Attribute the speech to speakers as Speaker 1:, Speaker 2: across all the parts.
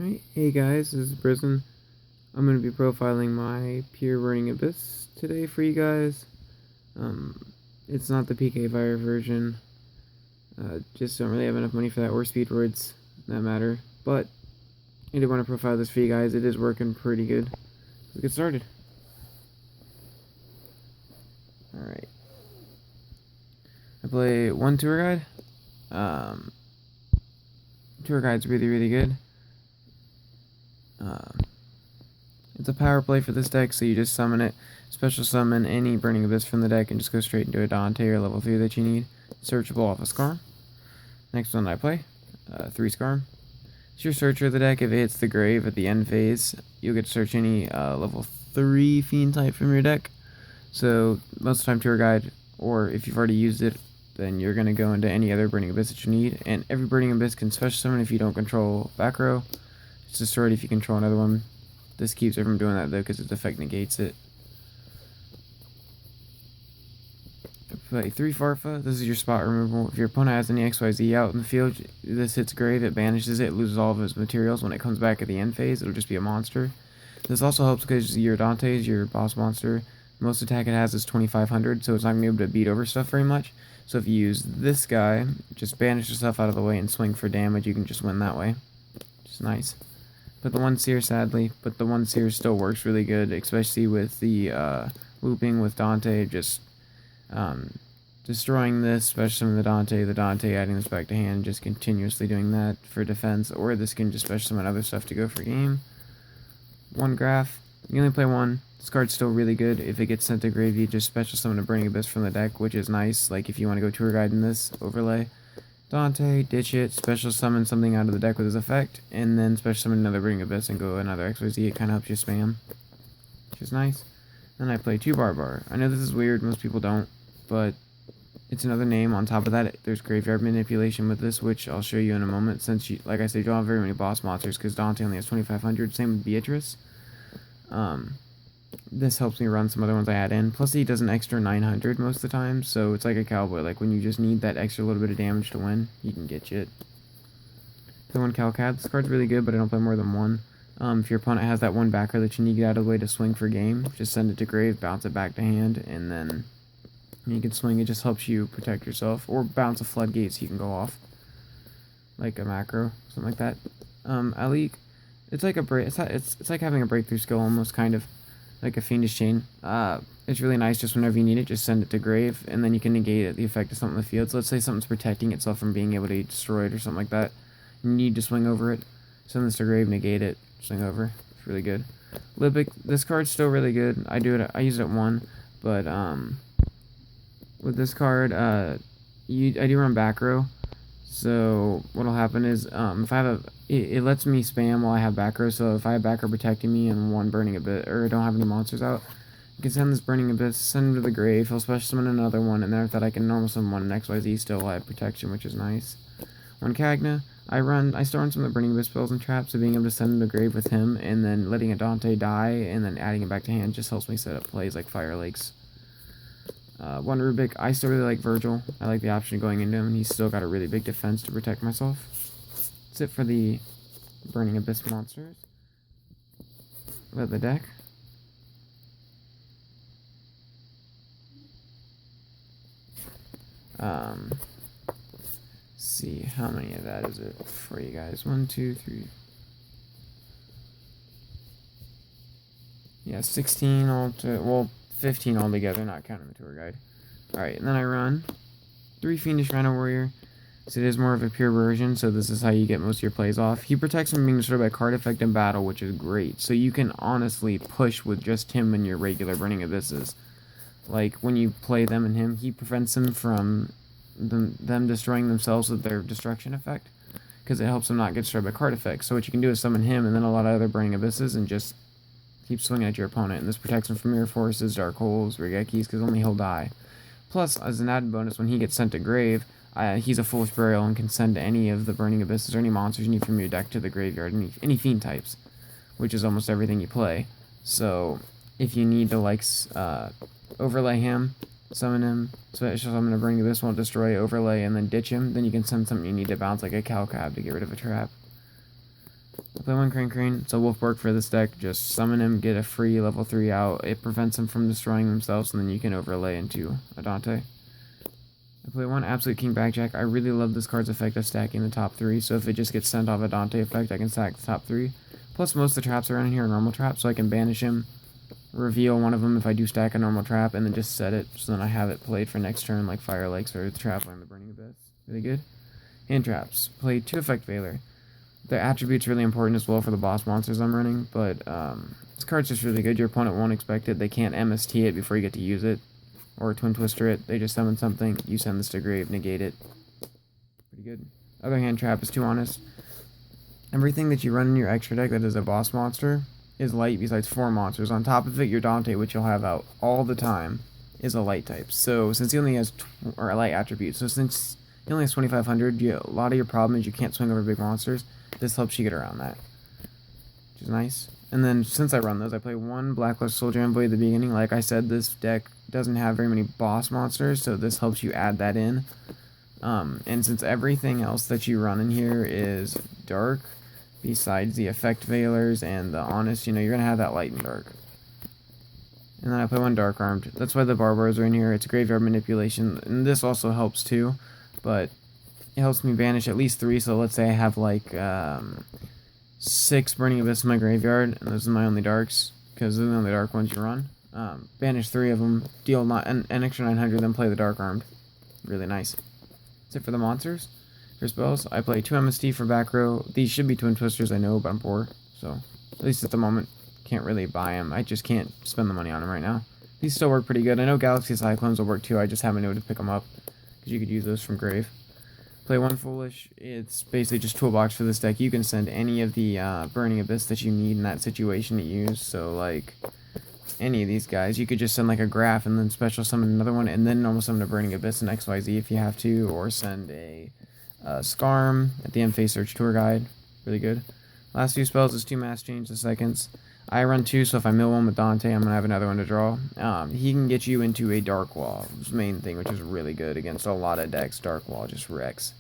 Speaker 1: Alright, hey guys, this is Prison. I'm going to be profiling my Pure Burning Abyss today for you guys. It's not the PK Fire version. Just don't really have enough money for that, or speed words that matter. But I did want to profile this for you guys. It is working pretty good. Let's get started. Alright. I play one tour guide. Tour guide's really good. It's a power play for this deck, so you just summon it, special summon any Burning Abyss from the deck, and just go straight into a Dante or level 3 that you need. Searchable off a Scarm. Next one I play, 3 Scarm. It's your searcher of the deck. If it hits the grave at the end phase, you'll get to search any level 3 Fiend type from your deck. So most of the time Tour Guide, or if you've already used it, then you're going to go into any other Burning Abyss that you need. And every Burning Abyss can special summon if you don't control back row. It's destroyed if you control another one. This keeps it from doing that though, because its effect negates it. Play 3 Farfa. This is your spot removal. If your opponent has any XYZ out in the field, this hits grave, it banishes it, loses all of its materials. When it comes back at the end phase, it'll just be a monster. This also helps because your Dante is your boss monster. Most attack it has is 2500, so it's not going to be able to beat over stuff very much. So if you use this guy, just banish yourself out of the way and swing for damage, you can just win that way. Which is nice. Put the 1 Seer, sadly, but the 1 Seer still works really good, especially with the looping with Dante, just destroying this, especially the Dante adding this back to hand, just continuously doing that for defense, or this can just special summon other stuff to go for game. 1 Graph, you only play 1, this card's still really good. If it gets sent to grave, you just special summon a Burning Abyss from the deck, which is nice, like if you want to go Tour Guide in this overlay. Dante, ditch it, special summon something out of the deck with his effect, and then special summon another Burning Abyss and go another XYZ. It kind of helps you spam, which is nice. Then I play 2 Barbar. I know this is weird, most people don't, but it's another name. On top of that, there's Graveyard Manipulation with this, which I'll show you in a moment, since, like I said, you don't have very many boss monsters, because Dante only has 2500, same with Beatrice. This helps me run some other ones I add in. Plus, he does an extra 900 most of the time, so it's like a cowboy. Like, when you just need that extra little bit of damage to win, he can get you it. The 1 Calcad. This card's really good, but I don't play more than 1. If your opponent has that 1 backer that you need to get out of the way to swing for game, just send it to grave, bounce it back to hand, and then you can swing. It just helps you protect yourself. Or bounce a floodgate so you can go off. Like a macro, something like that. Alik, it's like it's like having a breakthrough skill almost, kind of. Like a Fiendish Chain. It's really nice, just whenever you need it, just send it to grave, and then you can negate the effect of something in the field. So let's say something's protecting itself from being able to be destroyed or something like that. You need to swing over it. Send this to grave, negate it, swing over. It's really good. Libic, this card's still really good. I use it at 1, but with this card, I do run back row. So what'll happen is, if I have it lets me spam while I have back row. So if I have back row protecting me and 1 Burning Abyss, or don't have any monsters out, I can send this Burning Abyss, send him to the grave. He'll special summon another one, and then after that I can normal summon 1 and XYZ still have protection, which is nice. 1 Cagna, I still run some of the Burning Abyss spells and traps, so being able to send him to the grave with him, and then letting a Dante die, and then adding it back to hand just helps me set up plays like Fire Lakes. 1 Rubik, I still really like Virgil. I like the option of going into him, and he's still got a really big defense to protect myself. That's it for the Burning Abyss monsters. About the deck. See, how many of that is it for you guys? 1, 2, 3. Yeah, 16 well, 15 altogether, not counting the tour guide. Alright, and then I run 3 Fiendish Rhino Warrior. So it is more of a pure version, so this is how you get most of your plays off. He protects from being destroyed by card effect in battle, which is great. So you can honestly push with just him and your regular Burning Abysses. Like, when you play them and him, he prevents them from them destroying themselves with their destruction effect, because it helps them not get destroyed by card effects. So what you can do is summon him and then a lot of other Burning Abysses and just keep swinging at your opponent. And this protects him from Mirror Forces, Dark Holes, Regekis, because only he'll die. Plus, as an added bonus, when he gets sent to grave, he's a Foolish Burial and can send any of the Burning Abysses or any monsters you need from your deck to the graveyard, any fiend types, which is almost everything you play. So if you need to like overlay him, summon him, special summon a Burning Abyss, won't destroy, overlay, and then ditch him, then you can send something you need to bounce like a Calcab to get rid of a trap. I play one Crane. It's a Wolfborg for this deck. Just summon him, get a free level 3 out. It prevents them from destroying themselves, and then you can overlay into a Dante. I play one Absolute King Backjack. I really love this card's effect of stacking the top 3, so if it just gets sent off a Dante effect, I can stack the top 3. Plus, most of the traps around here are normal traps, so I can banish him, reveal one of them if I do stack a normal trap, and then just set it, so then I have it played for next turn, like Fire Lakes or the Trap on the Burning Abyss. Really good. Hand traps. Play 2 Effect Veiler. The attribute's really important as well for the boss monsters I'm running, but this card's just really good. Your opponent won't expect it. They can't MST it before you get to use it, or Twin Twister it. They just summon something, you send this to grave, negate it. Pretty good. Other hand trap is Too Honest. Everything that you run in your extra deck that is a boss monster is light besides 4 monsters. On top of it, your Dante, which you'll have out all the time, is a light type. So since he only has or a light attribute, so since he only has 2,500, a lot of your problem is you can't swing over big monsters. This helps you get around that, which is nice. And then since I run those, I play one Blacklist Soldier Envoy at the beginning. Like I said, this deck doesn't have very many boss monsters, so this helps you add that in. And since everything else that you run in here is dark, besides the Effect Veilers and the Honest, you're going to have that light and dark. And then I play one Dark Armed. That's why the Barbars are in here. It's graveyard manipulation, and this also helps too, but it helps me banish at least 3, so let's say I have like 6 Burning Abyss in my graveyard, and those are my only darks, because those are the only dark ones you run. Banish 3 of them, deal an extra 900, then play the Dark Armed. Really nice. That's it for the monsters. For spells, I play 2 MST for back row. These should be Twin Twisters, I know, but I'm poor, so at least at the moment, can't really buy them. I just can't spend the money on them right now. These still work pretty good. I know Galaxy Cyclones will work too, I just haven't been able to pick them up, because you could use those from grave. Play one Foolish. It's basically just toolbox for this deck. You can send any of the Burning Abyss that you need in that situation to use. So like any of these guys, you could just send like a Graph and then special summon another one, and then normal summon a Burning Abyss and XYZ if you have to, or send a Scarm at the end phase search tour guide. Really good. Last 2 spells is 2 Mass Change the seconds. I run 2, so if I mill one with Dante, I'm gonna have another one to draw. He can get you into a Dark Wall, main thing, which is really good against a lot of decks. Dark Wall just wrecks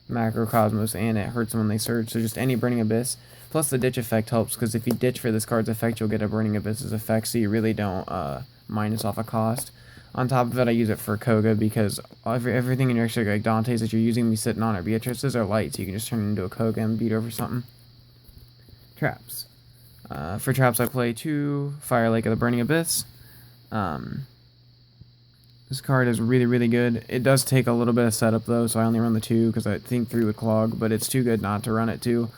Speaker 1: Macrocosmos, and it hurts them when they surge, so just any Burning Abyss. Plus the Ditch effect helps, because if you ditch for this card's effect, you'll get a Burning Abyss's effect, so you really don't minus off a cost. On top of it, I use it for Koga, because everything in your extra, like Dante's that you're using, me sitting on, or Beatrice's are light, so you can just turn it into a Koga and beat over something. Traps. For traps, I play 2 Fire Lake of the Burning Abyss. This card is really, really good. It does take a little bit of setup, though, so I only run the 2 because I think 3 would clog, but it's too good not to run it 2.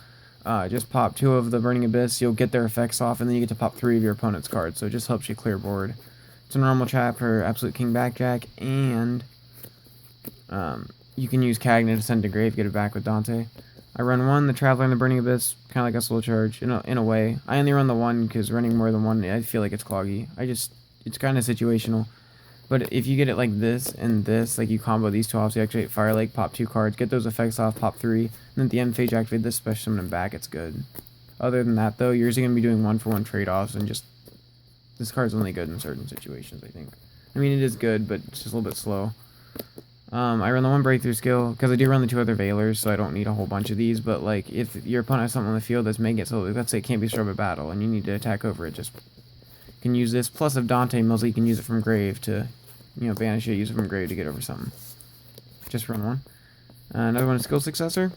Speaker 1: Just pop 2 of the Burning Abyss, you'll get their effects off, and then you get to pop 3 of your opponent's cards, so it just helps you clear board. It's a normal trap for Absolute King Backjack, and you can use Cagna to send to grave, get it back with Dante. I run 1, the Traveler and the Burning Abyss, kind of like a slow charge, in a way. I only run the 1 because running more than 1, I feel like it's cloggy. It's kind of situational. But if you get it like this and this, like you combo these 2 off, so you activate Fire Lake, pop 2 cards, get those effects off, pop 3, and then at the end phase, you activate this special summon and back, it's good. Other than that, though, you're usually going to be doing 1-for-1 trade-offs, and just, this card's only good in certain situations, I think. I mean, it is good, but it's just a little bit slow. I run the 1 Breakthrough skill, because I do run the 2 other Veilers, so I don't need a whole bunch of these, but, like, if your opponent has something on the field that's making it so, let's say it can't be struck by battle, and you need to attack over it, just can use this, plus if Dante mills it, you can use it from grave to, banish it, use it from grave to get over something. Just run 1. Another one is Skill Successor.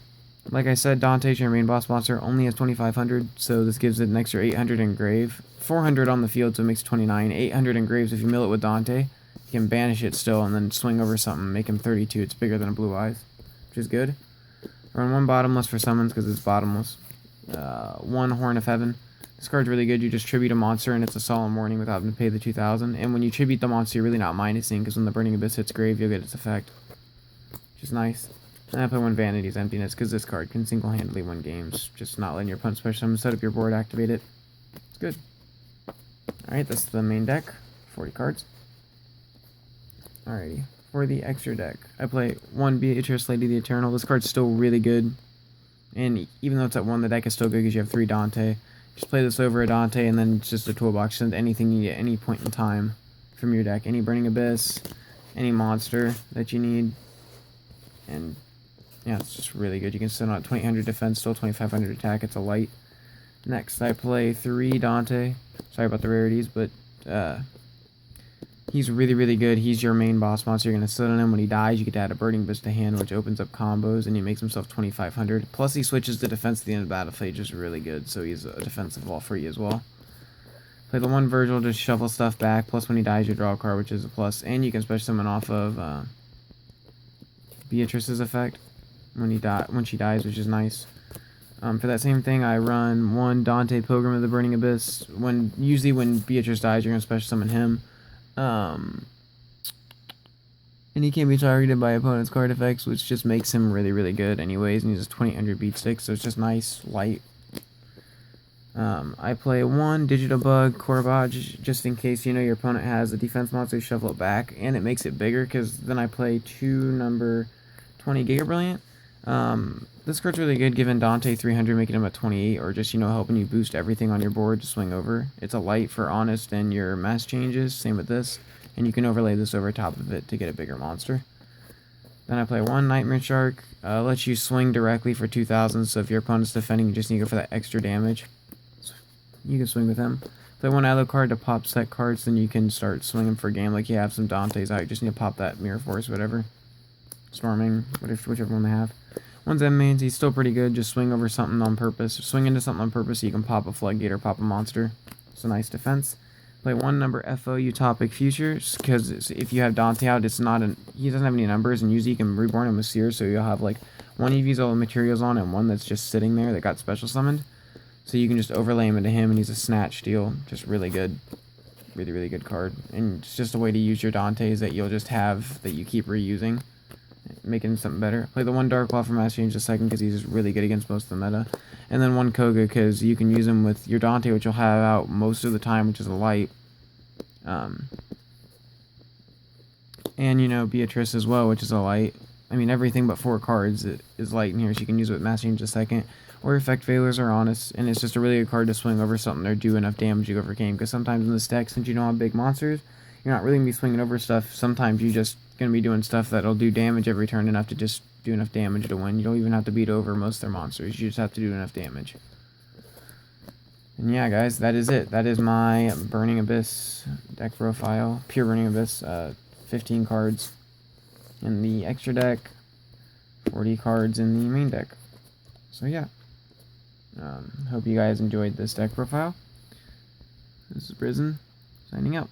Speaker 1: Like I said, Dante's your main boss monster, only has 2,500, so this gives it an extra 800 in grave. 400 on the field, so it makes 29. 800 in graves if you mill it with Dante. You can banish it still and then swing over something, make him 32. It's bigger than a Blue Eyes, which is good. Run 1 Bottomless for summons because it's bottomless. 1 Horn of Heaven. This card's really good. You just tribute a monster and it's a solemn warning without having to pay the 2,000. And when you tribute the monster, you're really not minusing, because when the Burning Abyss hits grave, you'll get its effect, which is nice. And I play 1 Vanity's Emptiness, because this card can single-handedly win games. Just not letting your opponent special summon, set up your board, activate it. It's good. Alright, that's the main deck. 40 cards. Alrighty. For the extra deck, I play 1 Beatrice, Lady of the Eternal. This card's still really good. And even though it's at 1, the deck is still good because you have 3 Dante. Just play this over a Dante, and then it's just a toolbox. Send anything you need at any point in time from your deck. Any Burning Abyss, any monster that you need, and Yeah, it's just really good. You can sit on 2800 defense, still 2500 attack. It's a light. Next, I play 3 Dante. Sorry about the rarities, but he's really, really good. He's your main boss monster. You're going to sit on him. When he dies, you get to add a Burning Abyss to hand, which opens up combos, and he makes himself 2500. Plus, he switches to defense at the end of the battle phase, just really good. So he's a defensive wall free as well. Play the 1 Virgil, just shuffle stuff back. Plus, when he dies, you draw a card, which is a plus. And you can special summon off of Beatrice's effect when she dies, which is nice. For that same thing, I run 1 Dante Pilgrim of the Burning Abyss. Usually when Beatrice dies, you're going to special summon him. And he can't be targeted by opponent's card effects, which just makes him really, really good anyways. And he uses 2800 beat sticks, so it's just nice, light. I play 1 Digital Bug Corbage, just in case, you know, your opponent has a defense monster, shuffle it back. And it makes it bigger, because then I play 2 number 20 Giga Brilliant. This card's really good, giving Dante 300, making him a 28, or just, you know, helping you boost everything on your board to swing over. It's a light for Honest and your mass changes, same with this, and you can overlay this over top of it to get a bigger monster. Then I play 1 Nightmare Shark, lets you swing directly for 2000, so if your opponent's defending, you just need to go for that extra damage. So you can swing with him. Play 1 Alucard to pop set cards, then you can start swinging for a game, like you have some Dantes out, you just need to pop that Mirror Force, whatever. Storming, whichever one they have. 1 Zen Mains, he's still pretty good. Just swing over something on purpose. Swing into something on purpose so you can pop a Floodgate or pop a monster. It's a nice defense. Play 1 number FO Utopic Futures, because if you have Dante out, he doesn't have any numbers, and usually you can reborn him with Sears, so you'll have like 1 EV's all the materials on and 1 that's just sitting there that got special summoned. So you can just overlay him into him, and he's a snatch deal. Just really good. Really, really good card. And it's just a way to use your Dantes that you'll just have, that you keep reusing, making something better. Play the 1 Dark Law for Mass Change a second, because he's just really good against most of the meta. And then 1 Koga, because you can use him with your Dante, which you'll have out most of the time, which is a light. And, you know, Beatrice as well, which is a light. I mean, everything but 4 cards is light in here, so you can use it with Mass Change a second. Or Effect Failures are Honest, and it's just a really good card to swing over something or do enough damage to go for game, because sometimes in this deck, since you don't have big monsters, you're not really going to be swinging over stuff. Sometimes you just going to be doing stuff that'll do damage every turn, enough to just do enough damage to win. You don't even have to beat over most of their monsters. You just have to do enough damage. And yeah, guys, that is it. That is my Burning Abyss deck profile. Pure Burning Abyss, 15 cards in the extra deck, 40 cards in the main deck. So yeah, hope you guys enjoyed this deck profile. This is Prison, signing out.